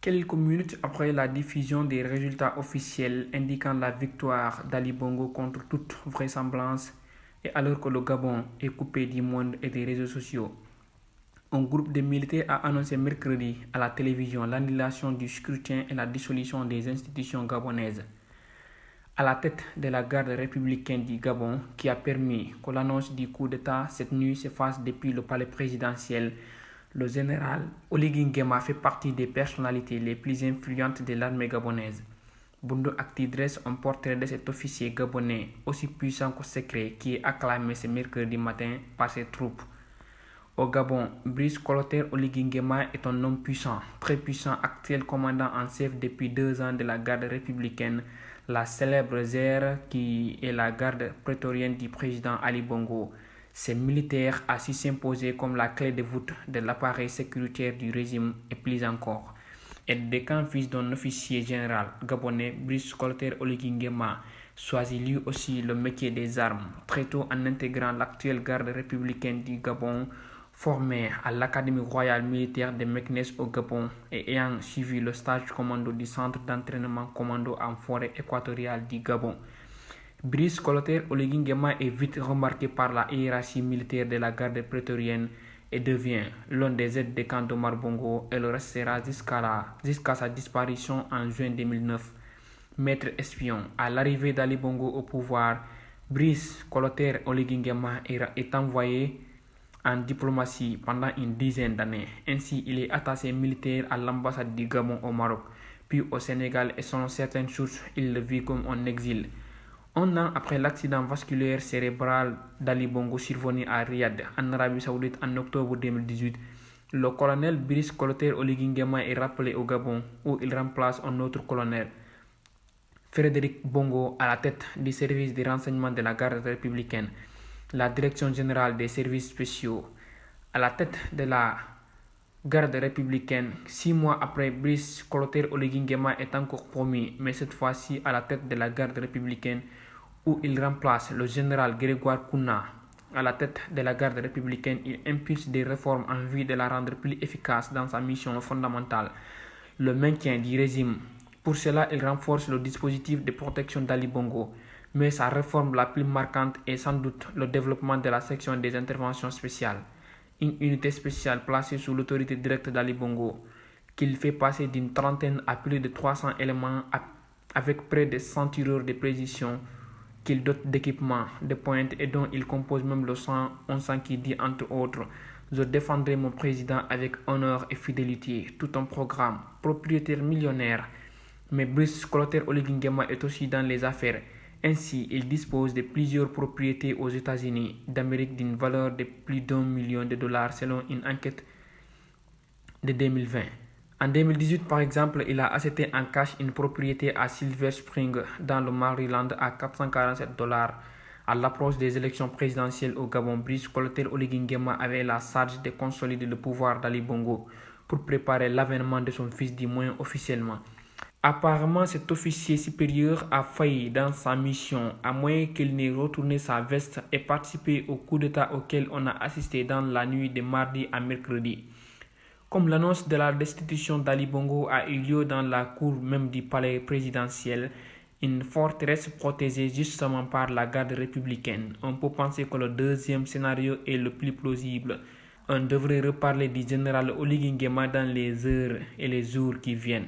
Quelques minutes après la diffusion des résultats officiels indiquant la victoire d'Ali Bongo contre toute vraisemblance, et alors que le Gabon est coupé du monde et des réseaux sociaux, un groupe de militaires a annoncé mercredi à la télévision l'annulation du scrutin et la dissolution des institutions gabonaises. À la tête de la garde républicaine du Gabon, qui a permis que l'annonce du coup d'État cette nuit se fasse depuis le palais présidentiel, le général Oligui Nguema fait partie des personnalités les plus influentes de l'armée gabonaise. Bundu Actu dresse un portrait de cet officier gabonais aussi puissant que secret qui est acclamé ce mercredi matin par ses troupes. Au Gabon, Brice Clotaire Oligui Nguema est un homme puissant, très puissant, actuel commandant en chef depuis 2 ans de la garde républicaine, la célèbre ZER qui est la garde prétorienne du président Ali Bongo. Ces militaires a su s'imposer comme la clé de voûte de l'appareil sécuritaire du régime et plus encore. Aide de camp, fils d'un officier général gabonais, Brice Clotaire Oligui Nguema choisit lui aussi le métier des armes, très tôt en intégrant l'actuelle garde républicaine du Gabon, formé à l'Académie royale militaire de Meknès au Gabon et ayant suivi le stage commando du centre d'entraînement commando en forêt équatoriale du Gabon. Brice Clotaire Oligui Nguema est vite remarqué par la hiérarchie militaire de la garde prétorienne et devient l'un des aides de camp d'Omar Bongo et le restera jusqu'à sa disparition en juin 2009. Maître espion, à l'arrivée d'Ali Bongo au pouvoir, Brice Clotaire Oligui Nguema est envoyé en diplomatie pendant une dizaine d'années. Ainsi, il est attaché militaire à l'ambassade du Gabon au Maroc, puis au Sénégal et selon certaines sources, il le vit comme en exil. Un an après l'accident vasculaire cérébral d'Ali Bongo survenu à Riyad, en Arabie Saoudite en octobre 2018, le colonel Brice Clotaire Oligui Nguema est rappelé au Gabon où il remplace un autre colonel, Frédéric Bongo, à la tête du service de renseignement de la garde républicaine, la direction générale des services spéciaux. À la tête de la garde républicaine, 6 mois après, Brice Clotaire Oligui Nguema est encore promu, mais cette fois-ci à la tête de la garde républicaine où il remplace le général Grégoire Kouna. À la tête de la garde républicaine, il impulse des réformes en vue de la rendre plus efficace dans sa mission fondamentale, le maintien du régime. Pour cela, il renforce le dispositif de protection d'Ali Bongo, mais sa réforme la plus marquante est sans doute le développement de la section des interventions spéciales, une unité spéciale placée sous l'autorité directe d'Ali Bongo, qu'il fait passer d'une trentaine à plus de 300 éléments avec près de 100 tireurs de précision qu'il dote d'équipements de pointe et dont il compose même le 111 qui dit entre autres « Je défendrai mon président avec honneur et fidélité », tout un programme, propriétaire millionnaire. Mais Brice Clotaire Oligui Nguema est aussi dans les affaires. Ainsi, il dispose de plusieurs propriétés aux États-Unis d'Amérique d'une valeur de plus d'1 million de dollars selon une enquête de 2020. En 2018, par exemple, il a acheté en cash une propriété à Silver Spring dans le Maryland à 447 dollars. À l'approche des élections présidentielles au Gabon, Brice Clotaire Oligui Nguema avait la charge de consolider le pouvoir d'Ali Bongo pour préparer l'avènement de son fils du moins officiellement. Apparemment, cet officier supérieur a failli dans sa mission, à moins qu'il n'ait retourné sa veste et participé au coup d'État auquel on a assisté dans la nuit de mardi à mercredi. Comme l'annonce de la destitution d'Ali Bongo a eu lieu dans la cour même du palais présidentiel, une forteresse protégée justement par la garde républicaine, on peut penser que le deuxième scénario est le plus plausible. On devrait reparler du général Oligui Nguema dans les heures et les jours qui viennent.